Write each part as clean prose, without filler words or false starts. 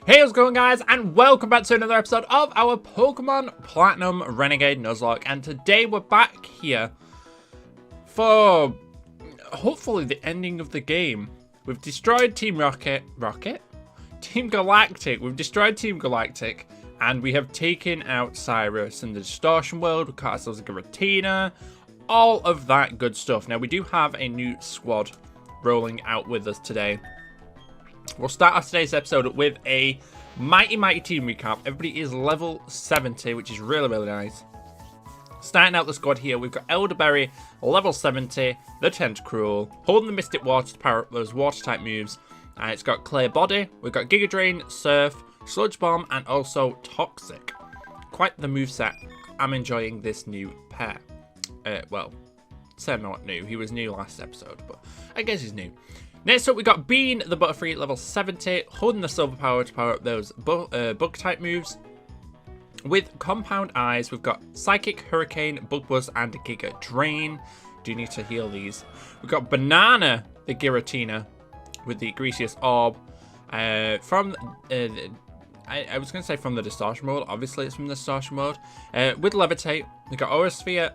Hey, how's it going, guys, and welcome back to another episode of our Pokemon Platinum Renegade Nuzlocke. And today we're back here for hopefully the ending of the game. We've destroyed Team Team Galactic. We've destroyed Team Galactic, and we have taken out Cyrus in the Distortion World. We've caught ourselves a Giratina, all of that good stuff. Now we do have a new squad rolling out with us today. We'll start off today's episode with a mighty team recap. Everybody is level 70, which is really nice. Starting out the squad here, we've got Elderberry, level 70, the Tentacruel, holding the Mystic Water to power up those water-type moves. It's got Clear Body, we've got Giga Drain, Surf, Sludge Bomb, and also Toxic. Quite the moveset. I'm enjoying this new pair. Well, say not new. He was new last episode, but I guess he's new. Next up, we got Bean, the Butterfree, level 70, holding the Silver Power to power up those Bug-type moves. With Compound Eyes, we've got Psychic, Hurricane, Bug Buzz, and Giga Drain. Do need to heal these. We've got Banana, the Giratina, with the Greasiest Orb. I was going to say from the Distortion mode. Obviously, it's from the Distortion mode. With Levitate, we've got Aura Sphere,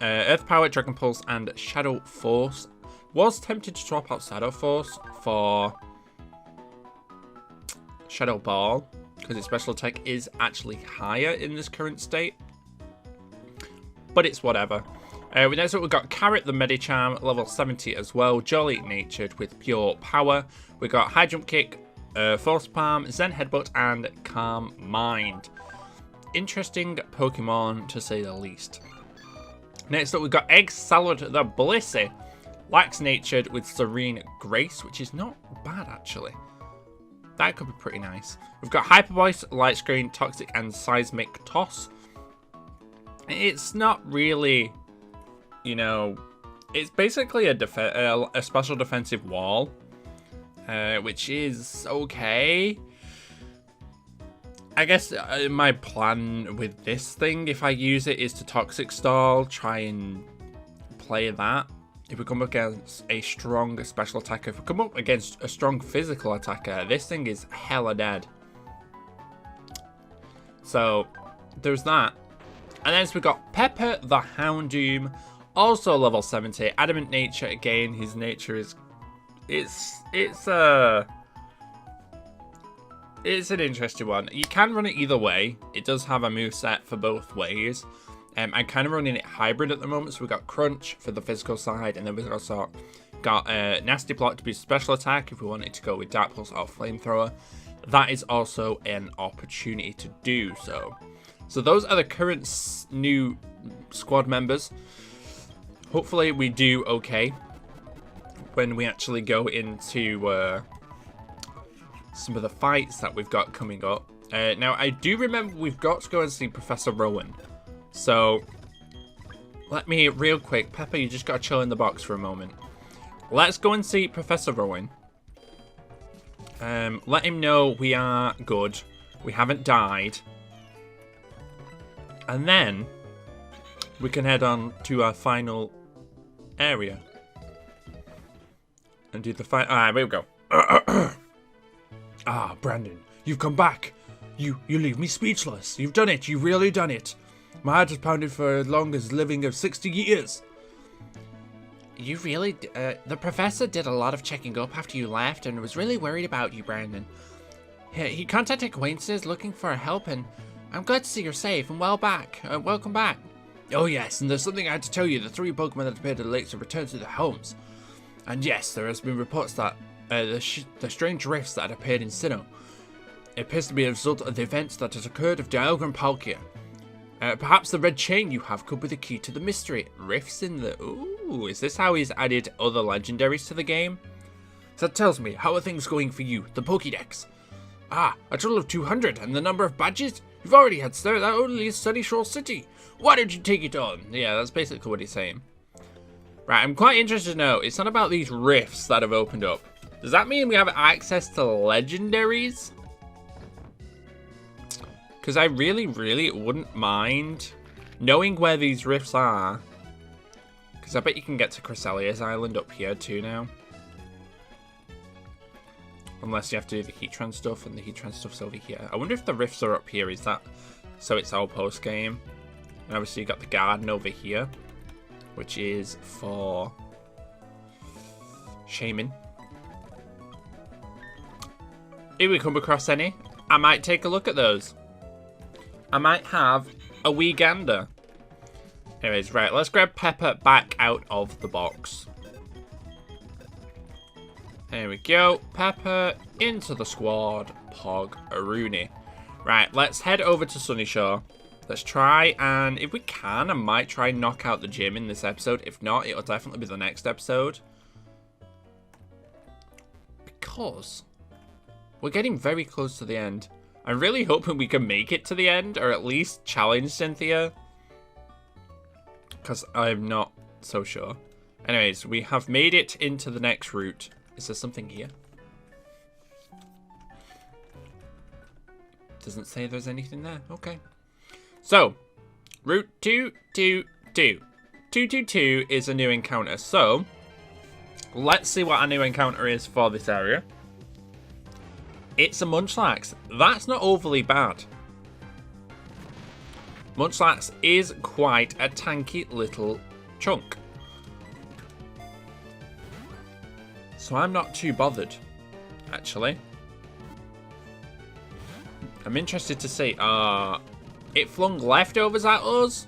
Earth Power, Dragon Pulse, and Shadow Force. Was tempted to swap out Shadow Force for Shadow Ball, because its special attack is actually higher in this current state. But it's whatever. Next up, we've got Carrot, the Medicham, level 70 as well. Jolly Natured with Pure Power. We've got High Jump Kick, Force Palm, Zen Headbutt, and Calm Mind. Interesting Pokemon, to say the least. Next up, we've got Egg Salad, the Blissey. Lax Natured with Serene Grace, which is not bad, actually. That could be pretty nice. We've got Hyper Voice, Light Screen, Toxic, and Seismic Toss. It's not really, you know, it's basically a special defensive wall, which is okay. I guess my plan with this thing, if I use it, is to Toxic Stall, try and play that. If we come up against a strong special attacker, if we come up against a strong physical attacker, this thing is hella dead. So, there's that. And then we've got Pepper the Houndoom, also level 70. Adamant Nature, again, his nature is... It's an interesting one. You can run it either way. It does have a moveset for both ways. I'm kind of running it hybrid at the moment, so we've got Crunch for the physical side, and then we've also got Nasty Plot to be special attack if we wanted to go with Dark Pulse or Flamethrower. That is also an opportunity to do so. So those are the current new squad members. Hopefully we do okay when we actually go into some of the fights that we've got coming up. Now, I do remember we've got to go and see Professor Rowan. So, let me, real quick, Pepper, you just got to chill in the box for a moment. Let's go and see Professor Rowan. Let him know we are good. We haven't died. And then, we can head on to our final area. And do the fight. Alright, here we go. Ah, Brandon, you've come back. You leave me speechless. You've done it. You've really done it. My heart has pounded for as long as living of 60 years. You really... the professor did a lot of checking up after you left and was really worried about you, Brandon. He contacted acquaintances looking for help, and I'm glad to see you're safe and welcome back. Oh yes, and there's something I had to tell you. The 3 Pokemon that appeared at the lakes have returned to their homes. And yes, there has been reports that the strange rifts that had appeared in Sinnoh. It appears to be a result of the events that has occurred of Dialga and Palkia. Perhaps the red chain you have could be the key to the mystery. Rifts in the... Ooh, is this how he's added other legendaries to the game? So that tells me, how are things going for you, the Pokédex? Ah, a total of 200, and the number of badges? You've already had that only is Sunny Shore City. Why don't you take it on? Yeah, that's basically what he's saying. Right, I'm quite interested to know, it's not about these rifts that have opened up. Does that mean we have access to legendaries? Because I really wouldn't mind knowing where these rifts are. Because I bet you can get to Cresselia's Island up here too now. Unless you have to do the Heatran stuff, and the Heatran stuff's over here. I wonder if the rifts are up here. Is that so it's our post game? And obviously you got the garden over here, which is for Shaman. If we come across any, I might take a look at those. I might have a wee gander. Anyways, right, let's grab Pepper back out of the box. There we go. Pepper into the squad. Pog Rooney. Right, let's head over to Sunyshore. Let's try, and if we can, I might try and knock out the gym in this episode. If not, it'll definitely be the next episode. Because we're getting very close to the end. I'm really hoping we can make it to the end, or at least challenge Cynthia. Because I'm not so sure. Anyways, we have made it into the next route. Is there something here? Doesn't say there's anything there. Okay. So, Route 222. 222 is a new encounter. So, let's see what our new encounter is for this area. It's a Munchlax. That's not overly bad. Munchlax is quite a tanky little chunk. So I'm not too bothered, actually. I'm interested to see. It flung leftovers at us.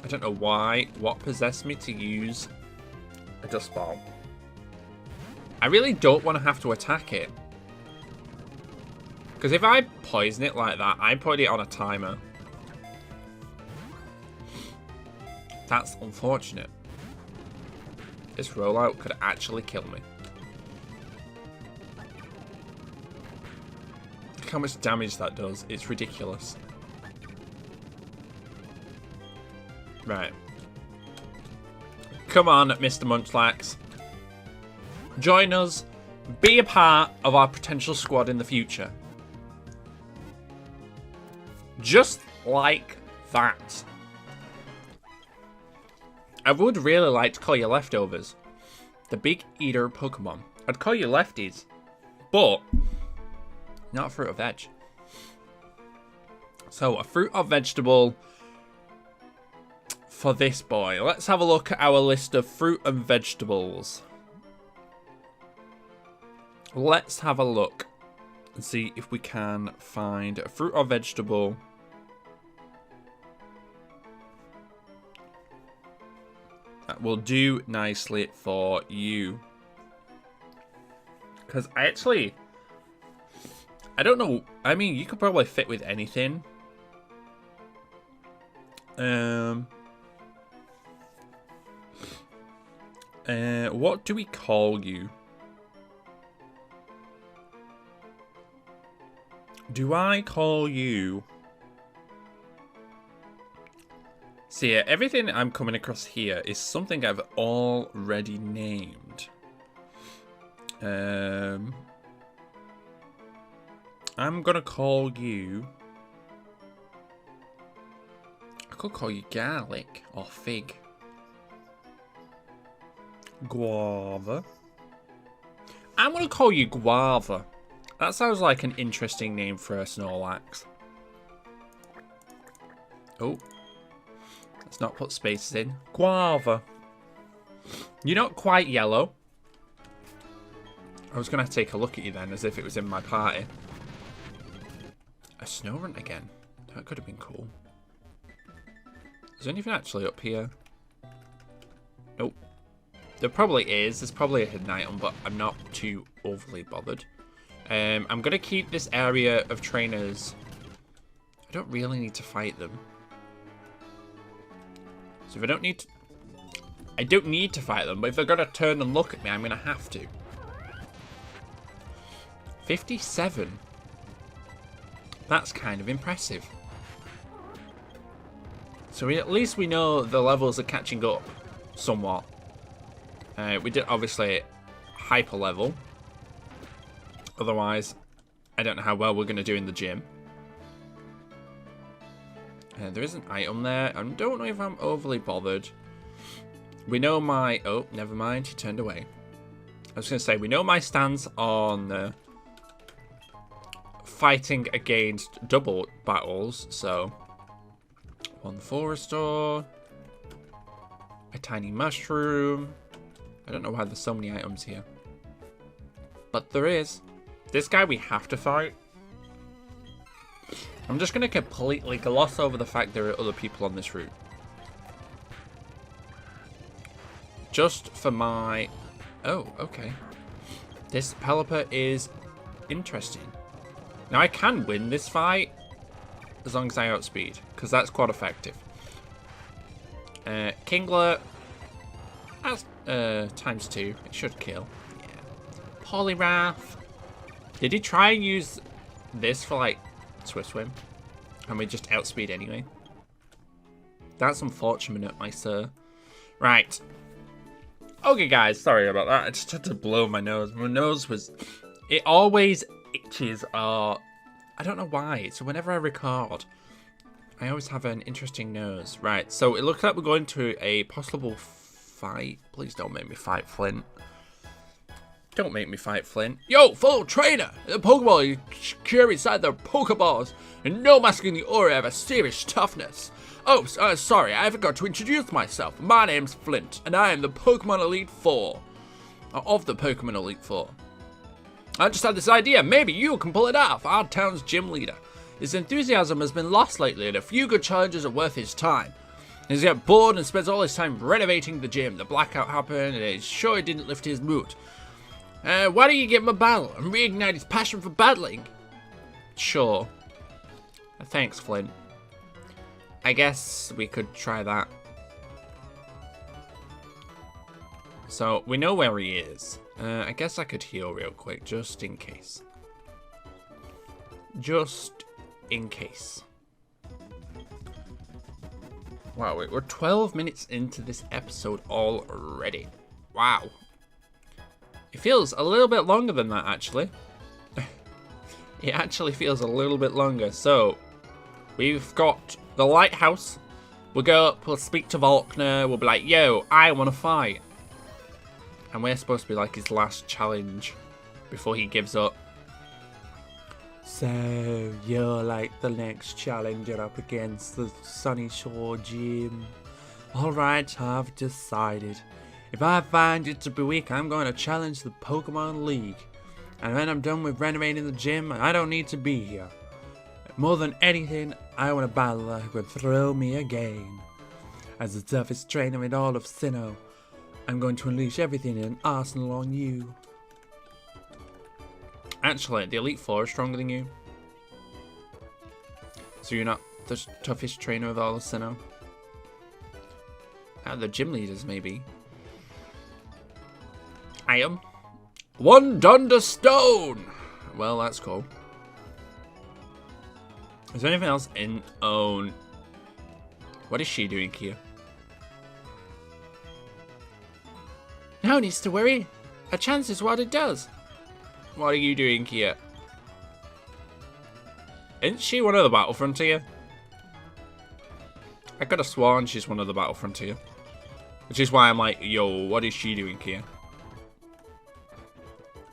I don't know why. What possessed me to use a dust ball? I really don't want to have to attack it. Because if I poison it like that, I put it on a timer. That's unfortunate. This rollout could actually kill me. Look how much damage that does. It's ridiculous. Right. Come on, Mr. Munchlax. Join us. Be a part of our potential squad in the future. Just like that. I would really like to call you leftovers. The big eater Pokemon. I'd call you lefties. But not fruit or veg. So a fruit or vegetable for this boy. Let's have a look at our list of fruit and vegetables. Let's have a look and see if we can find a fruit or vegetable that will do nicely for you. Because I don't know. I mean, you could probably fit with anything. What do we call you? Do I call you? See, everything I'm coming across here is something I've already named. I'm gonna call you. I could call you garlic or fig. Guava. I'm gonna call you guava. That sounds like an interesting name for a Snorlax. Oh. Let's not put spaces in. Guava. You're not quite yellow. I was going to take a look at you then, as if it was in my party. A Snorunt again. That could have been cool. Is there anything actually up here? Nope. There probably is. There's probably a hidden item, but I'm not too overly bothered. I'm going to keep this area of trainers. I don't really need to fight them. So if I don't need to... I don't need to fight them, but if they're going to turn and look at me, I'm going to have to. 57. That's kind of impressive. So at least we know the levels are catching up somewhat. We did obviously hyper level. Otherwise, I don't know how well we're going to do in the gym. There is an item there. I don't know if I'm overly bothered. We know my... Oh, never mind. He turned away. I was going to say, we know my stance on fighting against double battles, so 1 Forester, a tiny mushroom. I don't know why there's so many items here, but there is. This guy we have to fight. I'm just going to completely gloss over the fact there are other people on this route. Just for my... Oh, okay. This Pelipper is interesting. Now, I can win this fight as long as I outspeed, because that's quite effective. Kingler, that's ×2. It should kill. Yeah. Poliwrath. Did he try and use this for, like, Swift Swim? And we just outspeed anyway? That's unfortunate, my sir. Right. Okay, guys, sorry about that. I just had to blow my nose. My nose was... It always itches. I don't know why. So whenever I record, I always have an interesting nose. Right, so it looks like we're going to a possible fight. Please don't make me fight Flint. Don't make me fight Flint. Yo, fellow trainer! The Pokeball you carry inside their Pokeballs, and no masking the aura of a serious toughness. Oh, sorry, I forgot to introduce myself. My name's Flint, and I am the Pokemon Elite Four. Of the Pokemon Elite Four. I just had this idea, maybe you can pull it off, our town's gym leader. His enthusiasm has been lost lately, and a few good challenges are worth his time. He's get bored and spends all his time renovating the gym. The blackout happened, and it's sure it didn't lift his mood. Why don't you give him a battle and reignite his passion for battling? Sure. Thanks, Flint. I guess we could try that. So, we know where he is. I guess I could heal real quick, just in case. Just in case. Wow, we're 12 minutes into this episode already. Wow. It feels a little bit longer than that, actually. It actually feels a little bit longer. So, we've got the lighthouse. We'll go up, we'll speak to Volkner. We'll be like, yo, I want to fight. And we're supposed to be like his last challenge before he gives up. So, you're like the next challenger up against the Sunny Shore Gym. Alright, I've decided. If I find you to be weak, I'm going to challenge the Pokemon League. And when I'm done with renovating the gym, I don't need to be here. More than anything, I want a battler who can throw me a game. As the toughest trainer in all of Sinnoh, I'm going to unleash everything in an arsenal on you. Actually, the Elite Four are stronger than you. So you're not the toughest trainer of all of Sinnoh? The gym leaders, maybe. I am. 1 Dunder Stone! Well, that's cool. Is there anything else in... Oh. What is she doing here? No needs to worry. A chance is what it does. What are you doing here? Isn't she one of the Battle Frontier? I could have sworn she's one of the Battle Frontier. Which is why I'm like, yo, what is she doing here?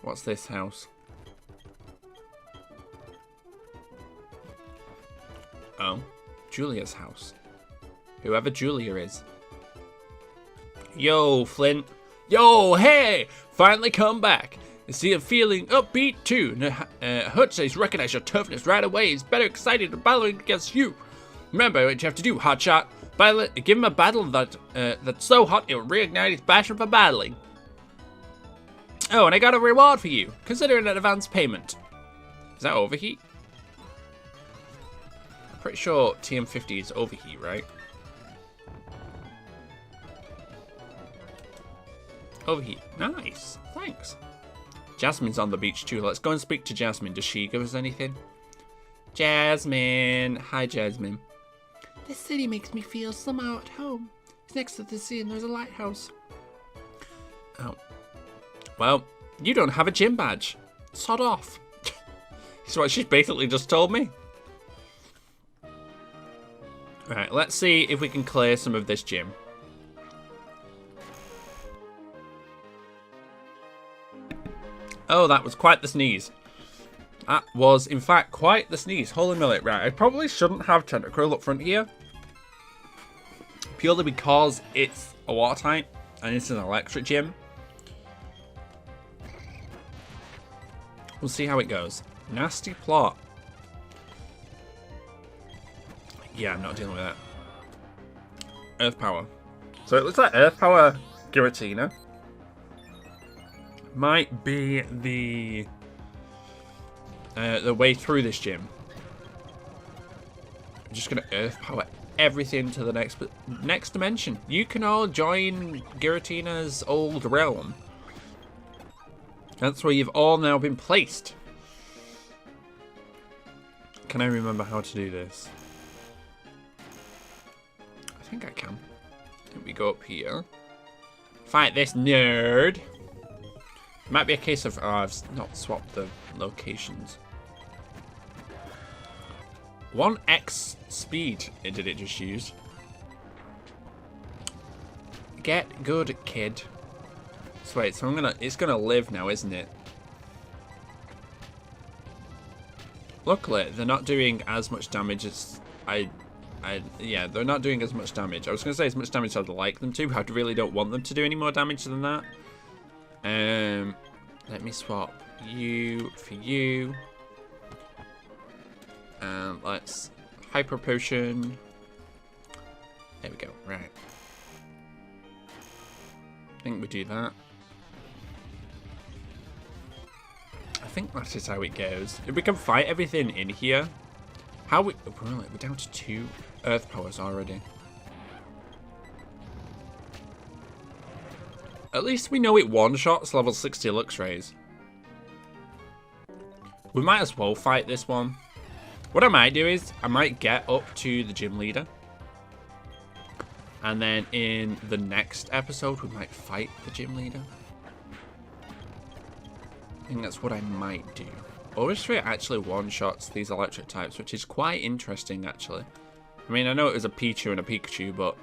What's this house? Oh, Julia's house. Whoever Julia is. Yo, Flint. Yo, hey! Finally come back. You see, I'm feeling upbeat too. Hutch says recognize your toughness right away. He's better excited to battle against you. Remember what you have to do, hotshot. Give him a battle that's so hot it'll reignite his passion for battling. Oh, and I got a reward for you. Consider it an advance payment. Is that overheat? I'm pretty sure TM50 is overheat, right? Overheat. Nice. Thanks. Jasmine's on the beach too. Let's go and speak to Jasmine. Does she give us anything? Jasmine. Hi, Jasmine. This city makes me feel somehow at home. It's next to the sea and there's a lighthouse. Oh. Well, you don't have a gym badge. Sod off. That's what she's basically just told me. Right, let's see if we can clear some of this gym. Oh, that was quite the sneeze. That was, in fact, quite the sneeze. Holy moly. Right, I probably shouldn't have Tentacruel up front here. Purely because it's a water type and it's an electric gym. We'll see how it goes. Nasty plot. Yeah, I'm not dealing with that. Earth Power. So it looks like Earth Power Giratina might be the way through this gym. I'm just gonna Earth Power everything to the next dimension. You can all join Giratina's old realm. That's where you've all now been placed. Can I remember how to do this? I think I can. Let me go up here. Fight this nerd. Might be a case of... Oh, I've not swapped the locations. 1x speed did it just use. Get good, kid. So wait, so it's gonna live now, isn't it? Luckily, they're not doing as much damage as yeah, they're not doing as much damage. I was gonna say as much damage as I'd like them to, but I really don't want them to do any more damage than that. Let me swap you for you. And let's Hyper Potion. There we go, right. I think we do that. I think that is how it goes. If we can fight everything in here. How we... We're down to 2 Earth Powers already. At least we know it one-shots level 60 Luxrays. We might as well fight this one. What I might do is, I might get up to the gym leader. And then in the next episode, we might fight the gym leader. I think that's what I might do. Oversphere actually one-shots these electric types, which is quite interesting, actually. I mean, I know it was a Pichu and a Pikachu, but...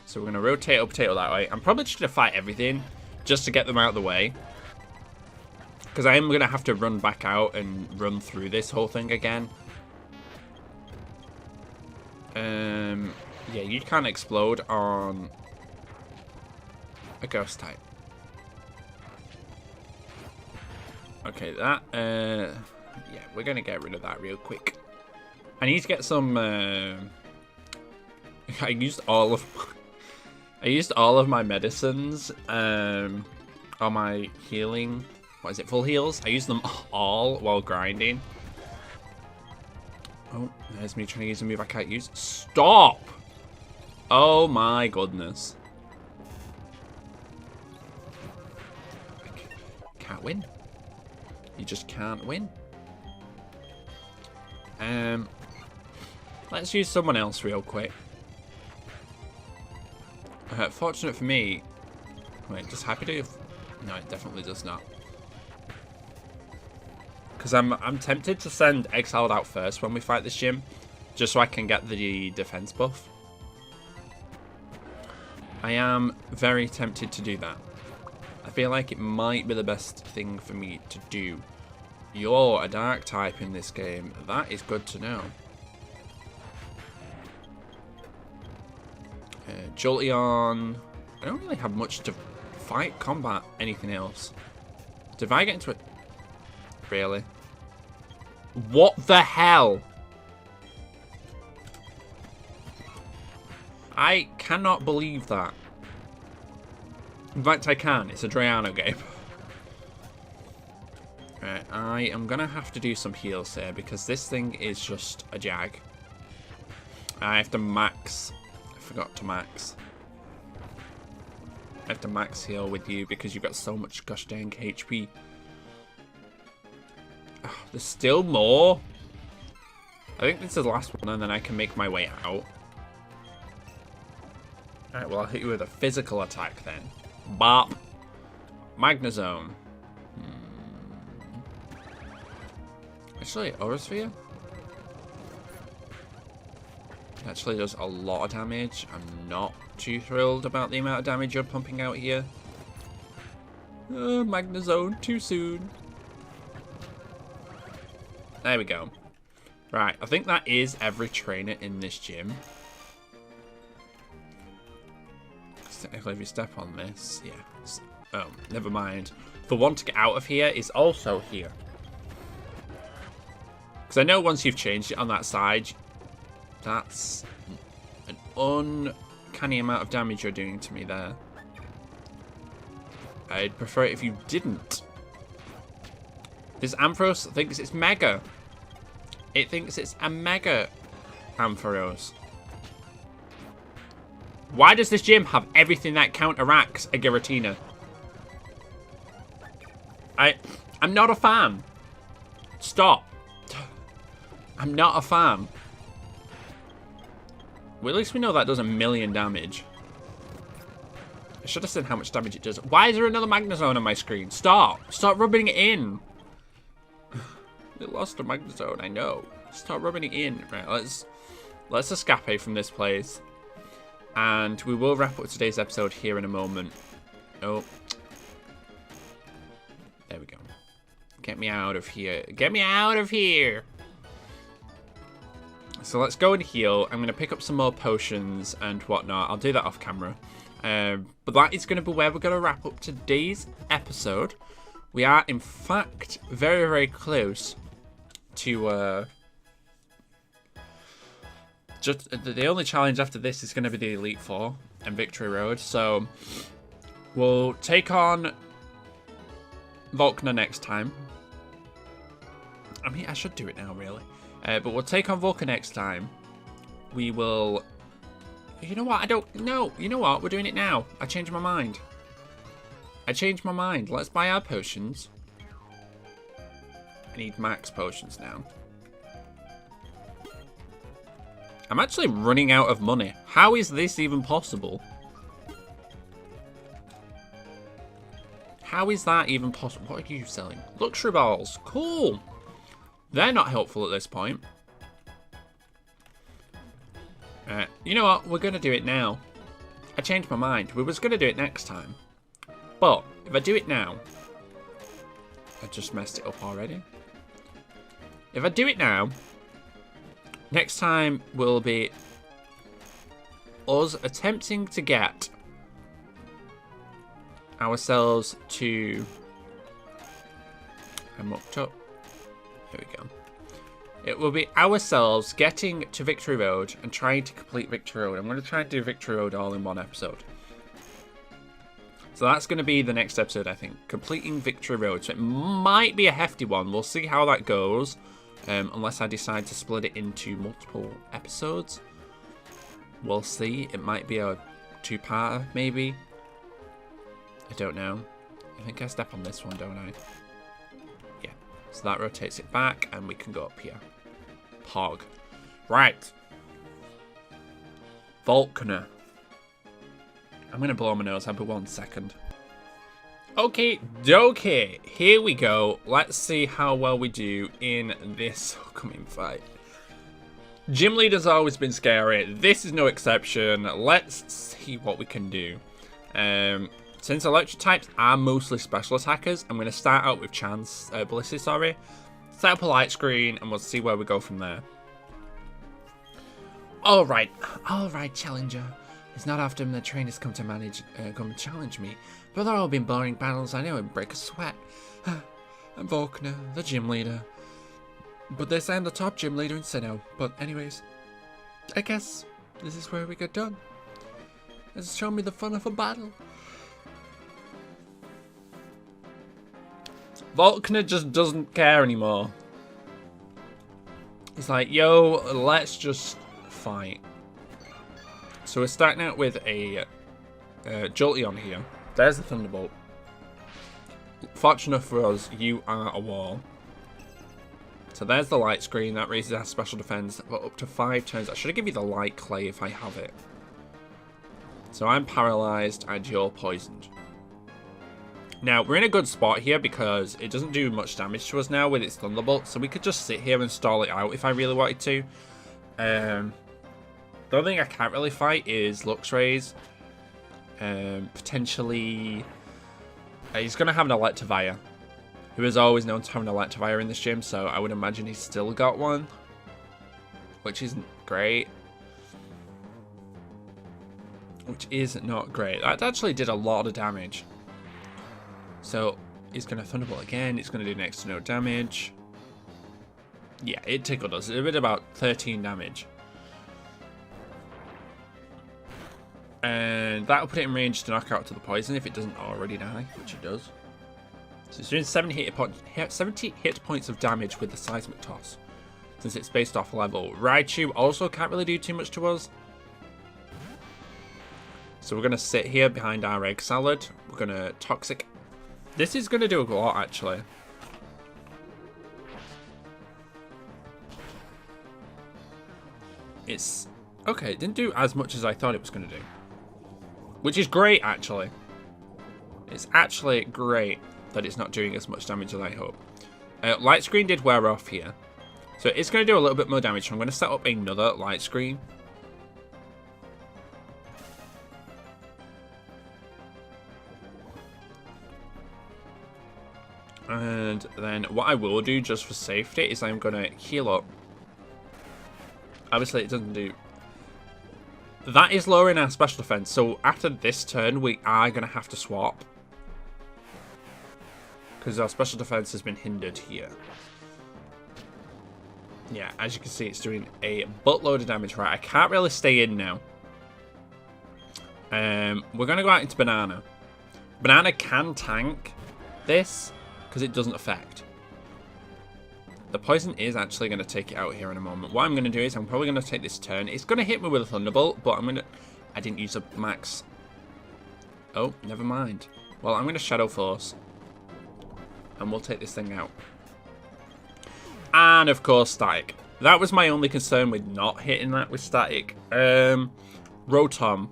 So we're going to rotate a potato that way. I'm probably just going to fight everything, just to get them out of the way. Because I am going to have to run back out and run through this whole thing again. Yeah, you can't explode on a ghost type. Okay, that, yeah, we're going to get rid of that real quick. I need to get some, I used all of my medicines, on my healing, what is it, full heals? I used them all while grinding. Oh, there's me trying to use a move I can't use. Stop! Oh my goodness. Can't win. You just can't win. Let's use someone else real quick. Fortunate for me... Wait, does Happy do... No, it definitely does not. Because I'm tempted to send Exiled out first when we fight this gym. Just so I can get the defense buff. I am very tempted to do that. I feel like it might be the best thing for me to do. You're a dark type in this game. That is good to know. Jolteon. I don't really have much to fight, combat, anything else. Did I get into it? Really? What the hell? I cannot believe that. In fact, I can. It's a Drayano game. Right, I am going to have to do some heals here because this thing is just a jag. I have to max. I forgot to max. I have to max heal with you because you've got so much gosh dang HP. Oh, there's still more. I think this is the last one and then I can make my way out. Alright, well I'll hit you with a physical attack then. Bop. Magnezone. Actually, Aurasphere actually does a lot of damage. I'm not too thrilled about the amount of damage you're pumping out here. Magnezone, too soon. There we go. Right, I think that is every trainer in this gym. Technically, if you step on this, yeah. Oh, never mind. The one to get out of here is also here. Because I know once you've changed it on that side, that's an uncanny amount of damage you're doing to me there. I'd prefer it if you didn't. This Ampharos thinks it's Mega. It thinks it's a Mega Ampharos. Why does this gym have everything that counteracts a Giratina? I'm not a fan. Stop. I'm not a fan. Well, at least we know that does 1,000,000 damage. I should have said how much damage it does. Why is there another Magnezone on my screen? Stop. Stop rubbing it in. We lost a Magnezone, I know. Stop rubbing it in. Right, let's escape from this place. And we will wrap up today's episode here in a moment. Oh. There we go. Get me out of here. Get me out of here. So let's go and heal. I'm going to pick up some more potions and whatnot. I'll do that off camera. But that is going to be where we're going to wrap up today's episode. We are, in fact, very, very close to... just the only challenge after this is going to be the Elite Four and Victory Road. So we'll take on Volkner next time. I mean, I should do it now, really. But we'll take on Volkner next time. We will... You know what? I don't... No, you know what? We're doing it now. I changed my mind. Let's buy our potions. I need max potions now. I'm actually running out of money. How is this even possible? How is that even possible? What are you selling? Luxury balls. Cool. They're not helpful at this point. You know what? We're going to do it now. I changed my mind. We was going to do it next time. But if I do it now... I just messed it up already. If I do it now... Next time will be us attempting to get ourselves to... I mucked up. Here we go. It will be ourselves getting to Victory Road and trying to complete Victory Road. I'm going to try and do Victory Road all in one episode. So that's going to be the next episode, I think. Completing Victory Road. So it might be a hefty one. We'll see how that goes. Unless I decide to split it into multiple episodes. We'll see. It might be a two-parter, maybe. I don't know. I think I step on this one, don't I? Yeah. So that rotates it back, and we can go up here. Pog. Right. Volkner. I'm going to blow my nose. I'll be 1 second. Okay, dokie. Here we go. Let's see how well we do in this upcoming fight. Gym leader's always been scary. This is no exception. Let's see what we can do. Since electric types are mostly special attackers, I'm going to start out with Blissey, sorry. Set up a light screen, and we'll see where we go from there. Alright, challenger. It's not often the trainers come to challenge me, but they've all been boring battles I know and break a sweat. I'm Volkner, the gym leader. But they say I'm the top gym leader in Sinnoh. But anyways, I guess this is where we get done. It's shown me the fun of a battle. Volkner just doesn't care anymore. He's like, yo, let's just fight. So we're starting out with a Jolteon here. There's the Thunderbolt. Fortunate for us, you are a wall. So there's the light screen. That raises our special defense for up to 5 turns. I should have given you the light clay if I have it. So I'm paralyzed and you're poisoned. Now, we're in a good spot here because it doesn't do much damage to us now with its Thunderbolt. So we could just sit here and stall it out if I really wanted to. The only thing I can't really fight is Luxrays. Potentially... He's going to have an Electivire. Who is always known to have an Electivire in this gym, so I would imagine he's still got one. Which isn't great. Which is not great. That actually did a lot of damage. So, he's going to Thunderbolt again. It's going to do next to no damage. Yeah, it tickled us. It did about 13 damage. And that'll put it in range to knock out to the poison if it doesn't already die, which it does. So it's doing 70 hit points of damage with the Seismic Toss, since it's based off level. Raichu also can't really do too much to us. So we're going to sit here behind our Egg Salad. We're going to Toxic. This is going to do a lot, actually. It's... okay, it didn't do as much as I thought it was going to do. Which is great, actually. It's actually great that it's not doing as much damage as I hope. Light Screen did wear off here. So it's going to do a little bit more damage. So I'm going to set up another Light Screen. And then what I will do just for safety is I'm going to heal up. Obviously it doesn't do... that is lowering our special defense. So after this turn we are going to have to swap. Because our special defense has been hindered here. Yeah, as you can see it's doing a buttload of damage. Right, I can't really stay in now. We're going to go out into Banana. Banana can tank this because it doesn't affect. The poison is actually going to take it out here in a moment. What I'm going to do is I'm probably going to take this turn. It's going to hit me with a Thunderbolt, but I'm going to... I didn't use a max. Oh, never mind. Well, I'm going to Shadow Force. And we'll take this thing out. And, of course, Static. That was my only concern with not hitting that with Static. Rotom.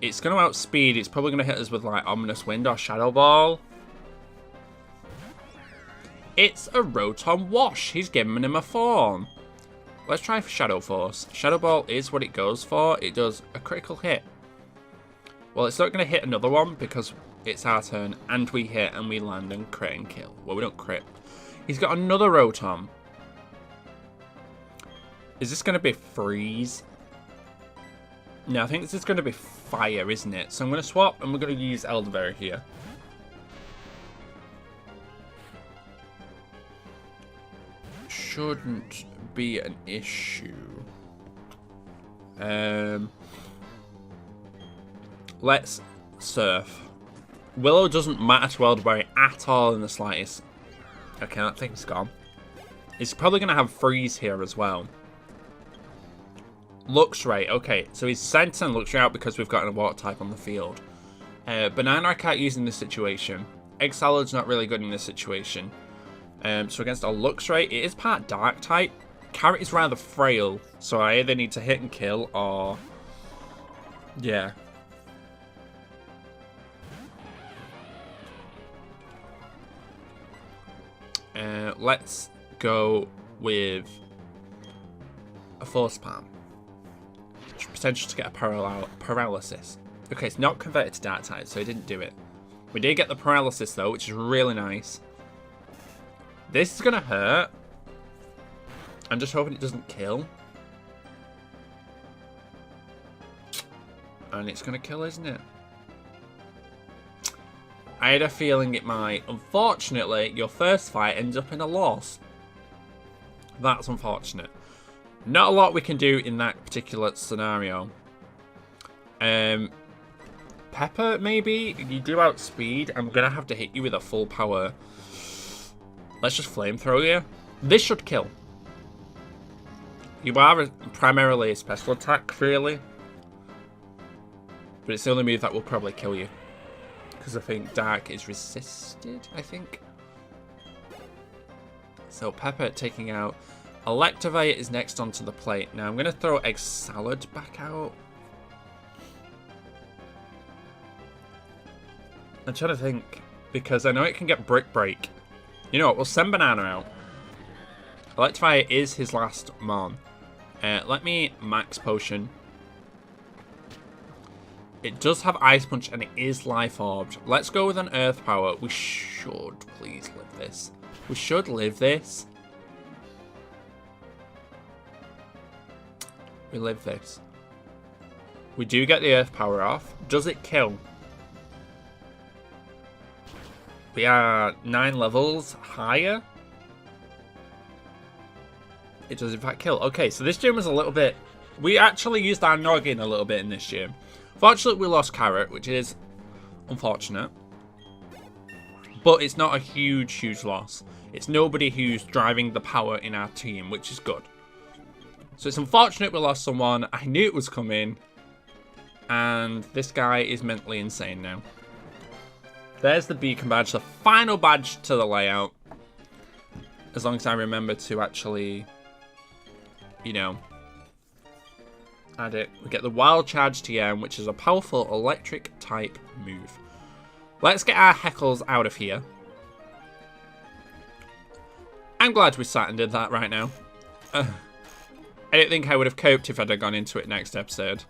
It's going to outspeed. It's probably going to hit us with, like, Ominous Wind or Shadow Ball. It's a Rotom Wash. He's giving him a form. Let's try for Shadow Force. Shadow Ball is what it goes for. It does a critical hit. Well, it's not going to hit another one because it's our turn. And we hit and we land and crit and kill. Well, we don't crit. He's got another Rotom. Is this going to be Freeze? No, I think this is going to be Fire, isn't it? So I'm going to swap and we're going to use Elderberry here. Shouldn't be an issue. Let's Surf. Willow doesn't matter to Elderberry at all in the slightest. Okay, that thing's gone. He's probably going to have Freeze here as well. Luxray. Okay, so he's sent Luxray out because we've got a water type on the field. Banana I can't use in this situation. Egg Salad's not really good in this situation. So against a Luxray, it is part Dark type. Carrot is rather frail, so I either need to hit and kill or... yeah. Let's go with a Force Palm. Potential to get a paralysis. Okay, it's not converted to Dark type, so it didn't do it. We did get the paralysis though, which is really nice. This is gonna hurt. I'm just hoping it doesn't kill. And it's gonna kill, isn't it? I had a feeling it might. Unfortunately, your first fight ends up in a loss. That's unfortunate. Not a lot we can do in that particular scenario. Pepper, maybe? You do outspeed. I'm going to have to hit you with a full power. Let's just flamethrow you. This should kill. You are primarily a special attack, really. But it's the only move that will probably kill you. Because I think Dark is resisted, I think. So Pepper taking out... Electivire is next onto the plate. Now I'm going to throw Egg Salad back out. I'm trying to think. Because I know it can get Brick Break. You know what? We'll send Banana out. Electivire is his last Mon. Let me Max Potion. It does have Ice Punch and it is Life Orbed. Let's go with an Earth Power. We should please live this. We should live this. We live this. We do get the Earth Power off. Does it kill? We are 9 levels higher. It does in fact kill. Okay, so this gym was a little bit... We actually used our noggin a little bit in this gym. Fortunately, we lost Carrot, which is unfortunate. But it's not a huge, huge loss. It's nobody who's driving the power in our team, which is good. So it's unfortunate we lost someone. I knew it was coming. And this guy is mentally insane now. There's the beacon badge, the final badge to the layout. As long as I remember to actually, you know, add it. We get the Wild Charge TM, which is a powerful electric type move. Let's get our heckles out of here. I'm glad we sat and did that right now. I don't think I would have coped if I'd have gone into it next episode.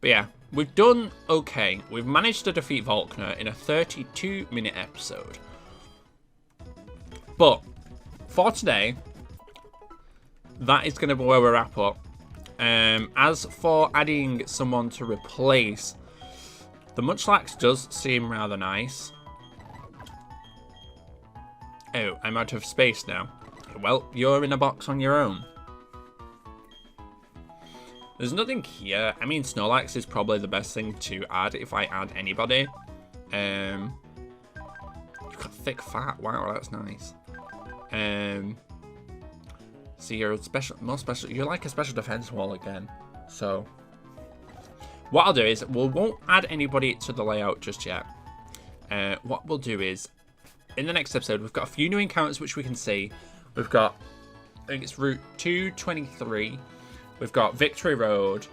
But yeah, we've done okay. We've managed to defeat Volkner in a 32-minute episode. But for today, that is going to be where we wrap up. As for adding someone to replace, the Munchlax does seem rather nice. Oh, I'm out of space now. Well, you're in a box on your own. There's nothing here. I mean, Snorlax is probably the best thing to add if I add anybody. You've got thick fat. Wow, that's nice. So you're more special. You're like a special defense wall again. So what I'll do is we won't add anybody to the layout just yet. What we'll do is in the next episode we've got a few new encounters which we can see. We've got, I think it's Route 223. We've got Victory Road.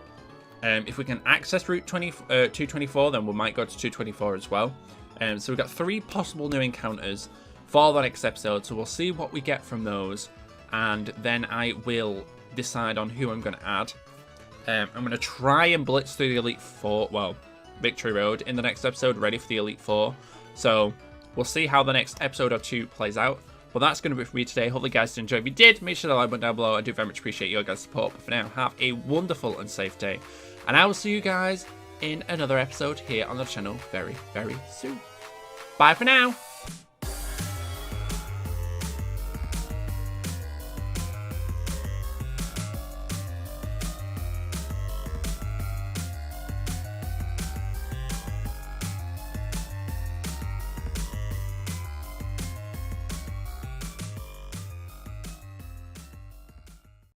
If we can access Route 224, then we might go to 224 as well. So we've got 3 possible new encounters for the next episode. So we'll see what we get from those. And then I will decide on who I'm going to add. I'm going to try and blitz through the Elite Four, well, Victory Road in the next episode, ready for the Elite Four. So we'll see how the next episode or 2 plays out. Well, that's going to be it for me today. Hopefully, you guys did enjoy. If you did, make sure to like button down below. I do very much appreciate your guys' support. But for now, have a wonderful and safe day. And I will see you guys in another episode here on the channel very, very soon. Bye for now.